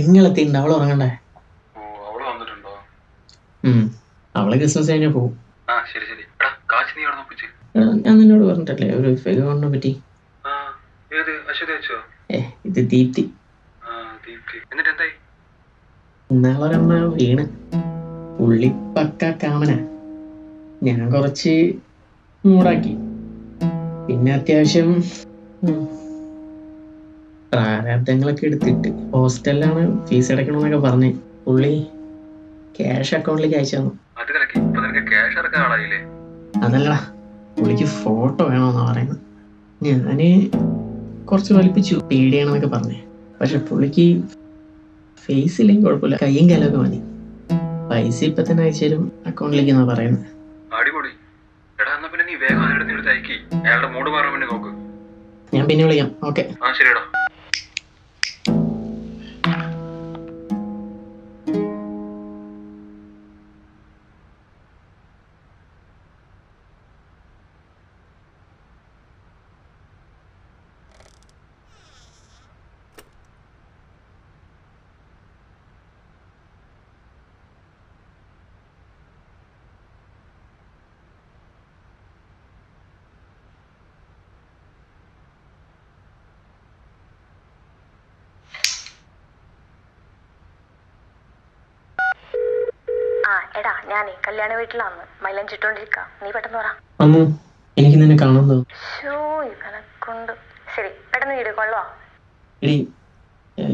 പെങ്ങളെത്തിണ്ട്, അവൾ ഉറങ്ങണ്ടേ? ഓ, അവള് വന്നിട്ടുണ്ടോ? അവള് ക്രിസ്മസ് കഴിഞ്ഞാൽ പോകും. ആ ശരി ശരി. എടാ കാശ് നീ എവിടെ നോക്കിച്ച്? ഞാൻ നിന്നോട് പറഞ്ഞിട്ടല്ലേ ഒരു ഫെഗോണിനെ പറ്റി. ആ ഏത് അശ്വതി വെച്ചോ? ഇത് ദീപ്തി. ആ ദീപ്തി. എന്നിട്ട് എന്തായി? ഇന്നാളൊരമ്മ വീണ്. പുള്ളി പക്ക കാമനാ. ഞാൻ കുറച്ച് മൂടാക്കി. പിന്നെ അത്യാവശ്യം പ്രാരാബ്ദങ്ങളൊക്കെ എടുത്തിട്ട് ഹോസ്റ്റലിലാണ് ഫീസ് അടയ്ക്കണമെന്നൊക്കെ പറഞ്ഞ് പുള്ളി ക്യാഷ് അക്കൗണ്ടിലേക്ക് അയച്ചു തന്നു. അത് കലക്കി. ഇപ്പൊ നിനക്ക് ക്യാഷ് ഇറക്കാൻ ആളായില്ലേ? അതല്ലടാ, പുള്ളിക്ക് ഫോട്ടോ വേണമെന്നാ പറയുന്നത്. ഞാന് കുറച്ച് വലിപ്പിച്ചു, പേടിയാണെന്നൊക്കെ പറഞ്ഞേ. പക്ഷെ പുള്ളിക്ക് ഫേസ് ഇല്ലെങ്കിൽ കുഴപ്പമില്ല, കയ്യും കാലൊക്കെ മതി. പൈസ ഇപ്പൊ തന്നെ അയച്ചാലും അക്കൗണ്ടിലേക്ക് എന്നാ പറയുന്നത്. അടിപൊളി. എടാ എന്നാ പിന്നെ നീ വേഗം അയാളുടെ അടുത്ത് അയക്കി. അയാളുടെ മൂഡ് മാറാൻ വേണ്ടി നോക്ക്. ഞാൻ പിന്നെ വിളിക്കാം. ഓക്കെ. ആ ശരിയടാ. എടാ ഞാനേ കല്യാണ വീട്ടിലാന്ന് മൈലം ചുട്ടോണ്ടിരിക്ക. നീ പെട്ടെന്ന് പറ. അമ്മു, എനിക്ക് നിന്നെ കാണുന്നത്. ഇവനെക്കൊണ്ട്. ശരി, പെട്ടെന്ന് വീഡിയോ കോൾ വാ. എടി,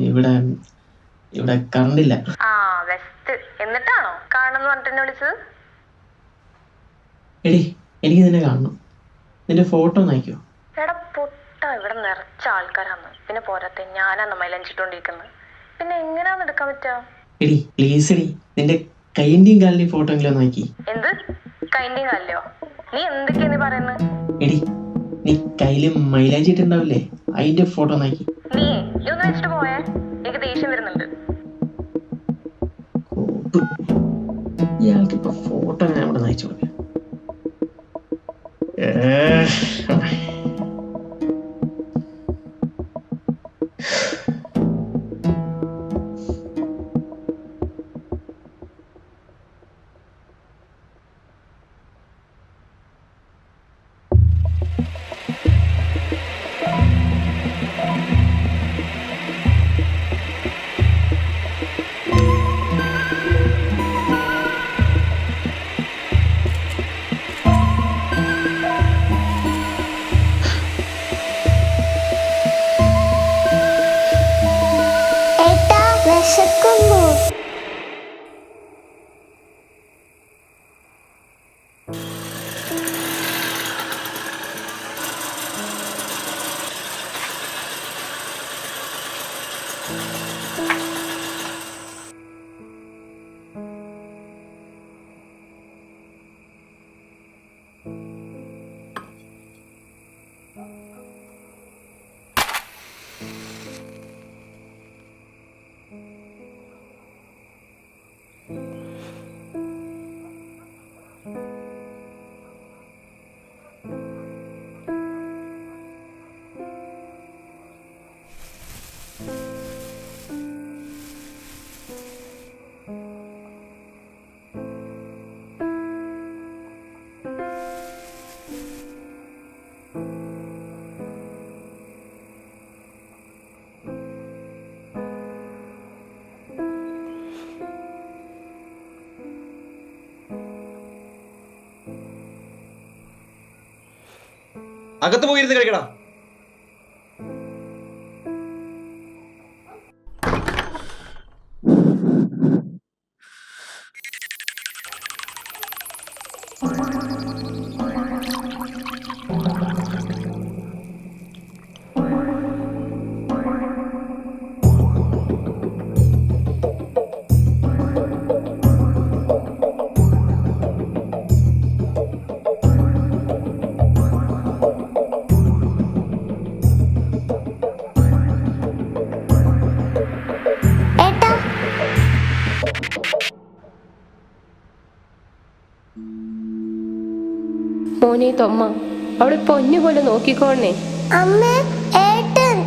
ഇവിടെ ഇവിടെ കറണ്ടില്ല. വെസ്റ്റ്. എന്നിട്ടാണോ കാണുന്നു പറഞ്ഞിട്ട് എന്നെ വിളിച്ചത്? എടി, എനിക്ക് നിന്നെ കാണണം. നിന്റെ ഫോട്ടോ ഒന്ന് അയക്കോ? എടാ പൊട്ട, ഇവിടെ നിറച്ച ആൾക്കാരാന്ന്. പിന്നെ പോരാത്തെ ഞാനാന്ന് മൈലം ചുട്ടോണ്ടിരിക്കുന്നത്. പിന്നെ എങ്ങനെയാന്ന് എടുക്കാൻ പറ്റാ? എടി പ്ലീസ് എടി, നിന്റെ കൈന്റെയും കാലിന്റെയും ഫോട്ടോ എങ്കിലും ഒന്ന് അയക്കി. എന്ത് കൈന്റെയും കാലിലോ? നീ എന്തൊക്കെയാ നീ പറയുന്നത്? എടി, നീ കയ്യില് മൈലാഞ്ചി ഇട്ടുണ്ടാവില്ലേ, അതിന്റെ ഫോട്ടോ ഒന്ന് അയക്കി. നീ ഒന്ന് വെച്ചിട്ട് പോയേ, എനിക്ക് ദേഷ്യം വരുന്നുണ്ട്. ഇയാൾക്ക് ഇപ്പൊ ഫോട്ടോ ഞാൻ ഇവിടെ അയച്ചു കൊടുക്കാം. അകത്ത് പോയിരുന്ന് കഴിക്കടാ. മോനെ തൊമ്മ, അവിടെ പൊന്നു പോലെ നോക്കിക്കോണേ. അമ്മ, ഏട്ടൻ.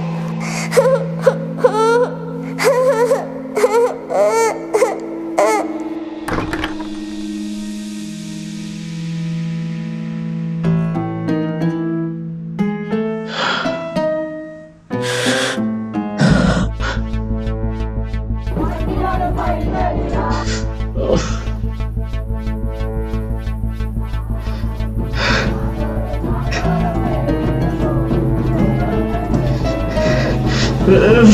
Thank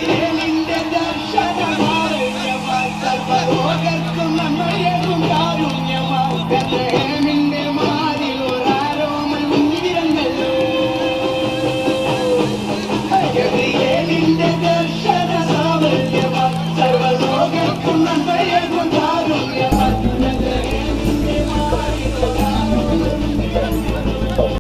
you.